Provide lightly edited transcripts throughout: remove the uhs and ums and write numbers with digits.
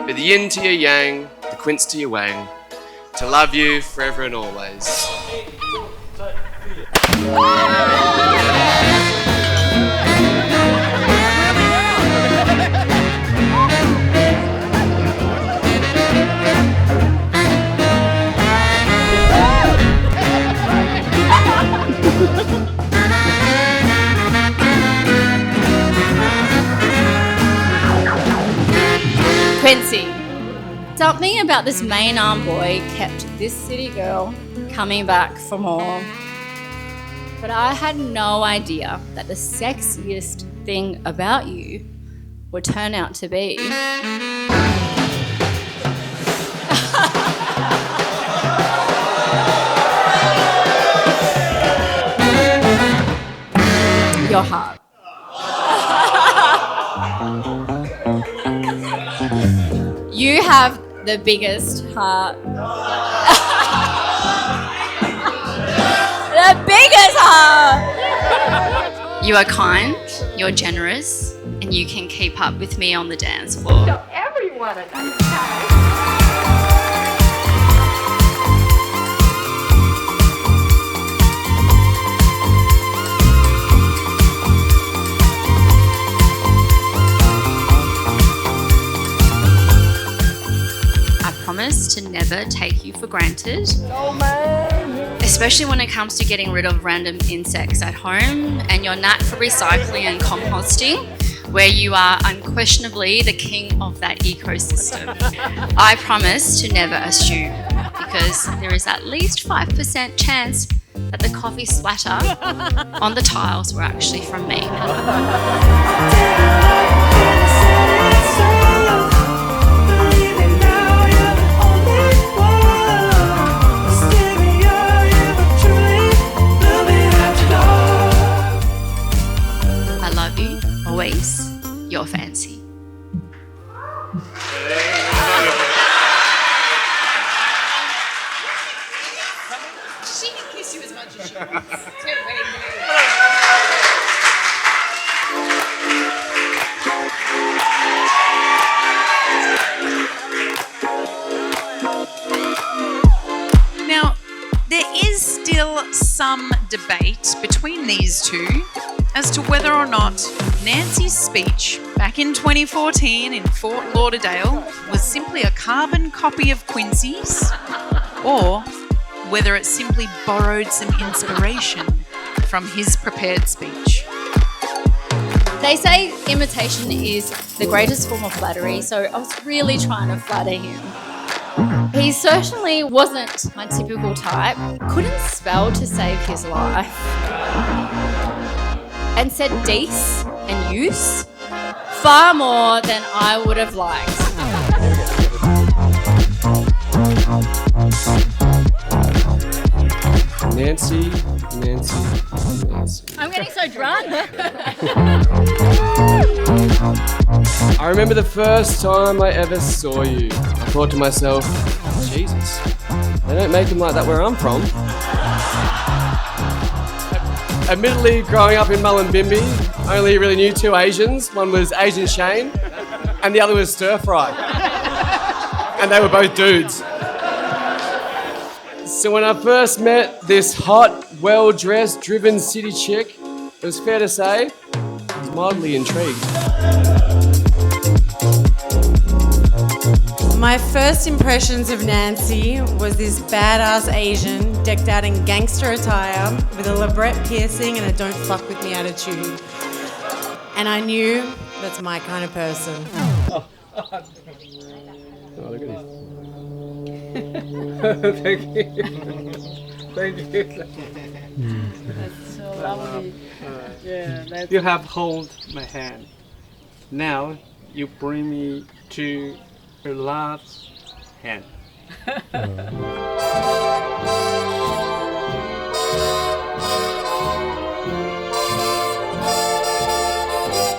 Be the yin to your yang, the quince to your wang. To love you forever and always. Quincy. Something about this main arm boy kept this city girl coming back for more. But I had no idea that the sexiest thing about you would turn out to be your heart. You have the biggest heart. The biggest heart! You are kind, you're generous, and you can keep up with me on the dance floor. So everyone a nice time. Promise to never take you for granted, especially when it comes to getting rid of random insects at home and your knack for recycling and composting, where you are unquestionably the king of that ecosystem. I promise to never assume, because there is at least 5% chance that the coffee splatter on the tiles were actually from me. Always, your fancy. She can kiss you as much as she wants. Now, there is still some debate between these two as to whether or not Nancy's speech back in 2014 in Fort Lauderdale was simply a carbon copy of Quincy's, or whether it simply borrowed some inspiration from his prepared speech. They say imitation is the greatest form of flattery, so I was really trying to flatter him. He certainly wasn't my typical type, couldn't spell to save his life, and said "dece" and "use" far more than I would have liked. Nancy. I'm getting so drunk. I remember the first time I ever saw you. I thought to myself, Jesus, they don't make them like that where I'm from. Admittedly, growing up in Mullumbimby, I only really knew two Asians. One was Asian Shane, and the other was Stir Fry. And they were both dudes. So when I first met this hot, well-dressed, driven city chick, it was fair to say, I was mildly intrigued. My first impressions of Nancy was this badass Asian decked out in gangster attire with a labret piercing and a don't fuck with me attitude. And I knew that's my kind of person. Oh, look at this. Thank you. Thank you. That's so lovely. Yeah, You have hold my hand. Now you bring me to your last hand.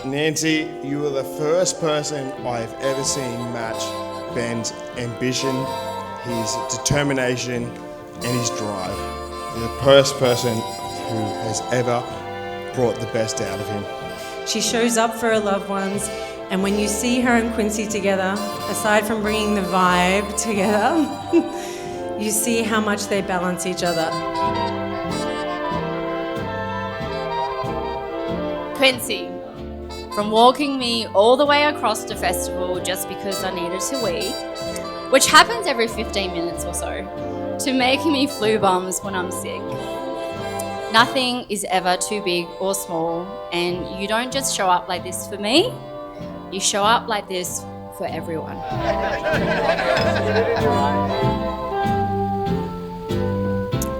Nancy, you are the first person I've ever seen match Ben's ambition, his determination, and his drive. You're the first person who has ever brought the best out of him. She shows up for her loved ones, And when you see her and Quincy together, aside from bringing the vibe together, you see how much they balance each other. Quincy, from walking me all the way across the festival just because I needed to wee, which happens every 15 minutes or so, to making me flu bums when I'm sick. Nothing is ever too big or small, and you don't just show up like this for me, you show up like this for everyone.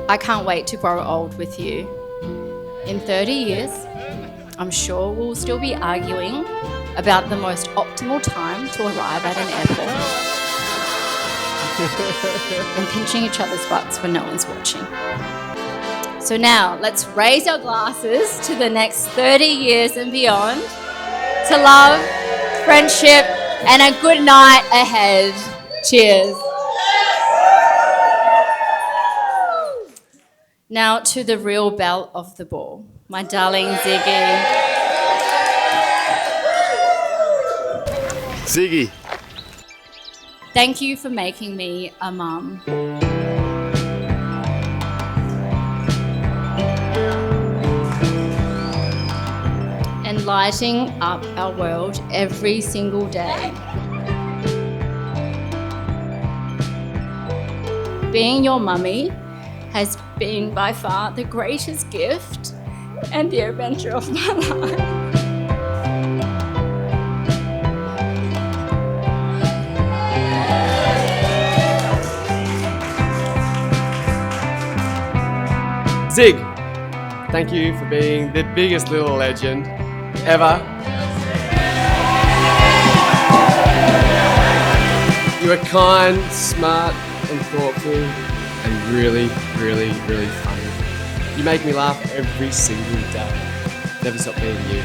I can't wait to grow old with you. In 30 years, I'm sure we'll still be arguing about the most optimal time to arrive at an airport and pinching each other's butts when no one's watching. So now, let's raise our glasses to the next 30 years and beyond, to love, friendship, and a good night ahead. Cheers. Now to the real belle of the ball, my darling Ziggy. Ziggy. Thank you for making me a mum. And lighting up our world every single day. Being your mummy has been by far the greatest gift and the adventure of my life. Zig, thank you for being the biggest little legend ever. You are kind, smart, and thoughtful, and really, really, really funny. You make me laugh every single day. Never stop being you.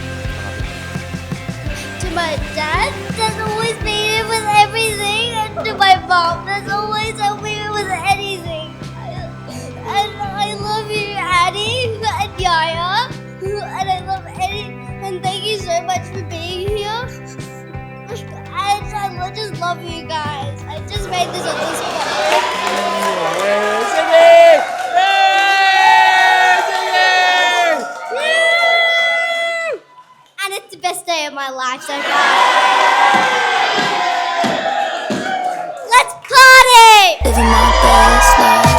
To my dad, that's always made me with everything, and to my mom, that's always helped me with anything. And I love you, Addie, and Yaya, and I love Eddie, and thank you so much for being here. And I just love you guys. I just made this on the spot. And it's the best day of my life so far. Let's party! Living my best life.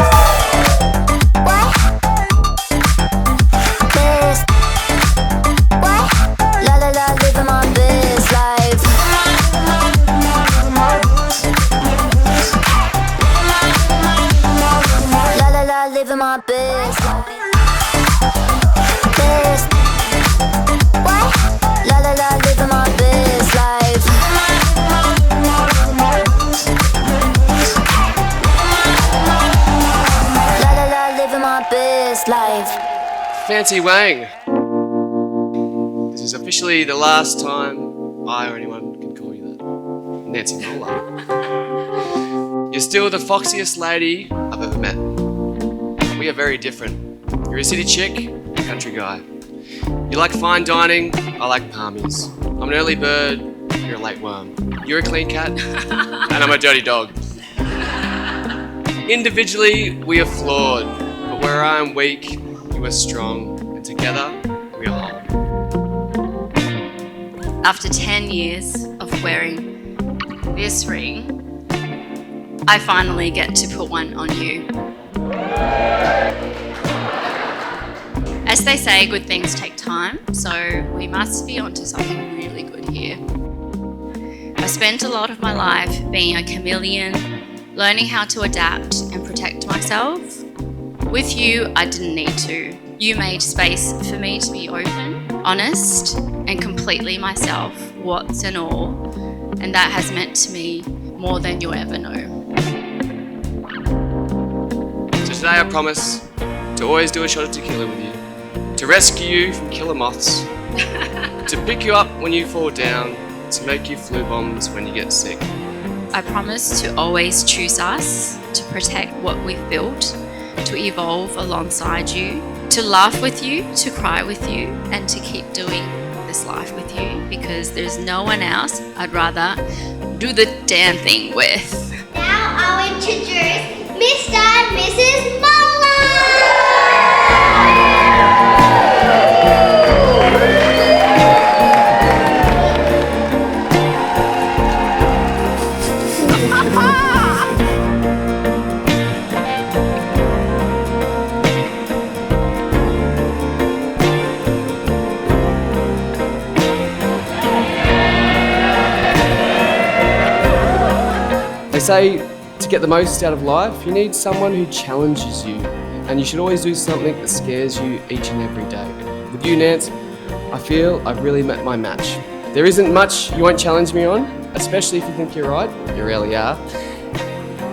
Living my best life. Best. What? La la la, living my best life. La la la, living my best life. Fancy Wang. This is officially the last time I or anyone can call you that. Nancy Mola. You're still the foxiest lady I've ever met. We are very different. You're a city chick, a country guy. You like fine dining, I like palmies. I'm an early bird, you're a late worm. You're a clean cat, and I'm a dirty dog. Individually, we are flawed, but where I am weak, you are strong, and together, we are whole. After 10 years of wearing this ring, I finally get to put one on you. As they say, good things take time, so we must be onto something really good here. I spent a lot of my life being a chameleon, learning how to adapt and protect myself. With you, I didn't need to. You made space for me to be open, honest, and completely myself, warts and all, and that has meant to me more than you'll ever know. So today I promise to always do a shot of tequila with you, to rescue you from killer moths, to pick you up when you fall down, to make you flu bombs when you get sick. I promise to always choose us, to protect what we've built, to evolve alongside you, to laugh with you, to cry with you, and to keep doing the this life with you because there's no one else I'd rather do the damn thing with. Now I'll introduce Mr. and Mrs. Muller. They say to get the most out of life, you need someone who challenges you, and you should always do something that scares you each and every day. With you, Nance, I feel I've really met my match. There isn't much you won't challenge me on, especially if you think you're right. You really are.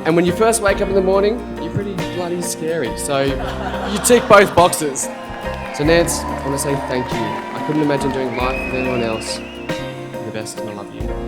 And when you first wake up in the morning, you're pretty bloody scary. So you tick both boxes. So Nance, I want to say thank you. I couldn't imagine doing life with anyone else. You're the best and I love you.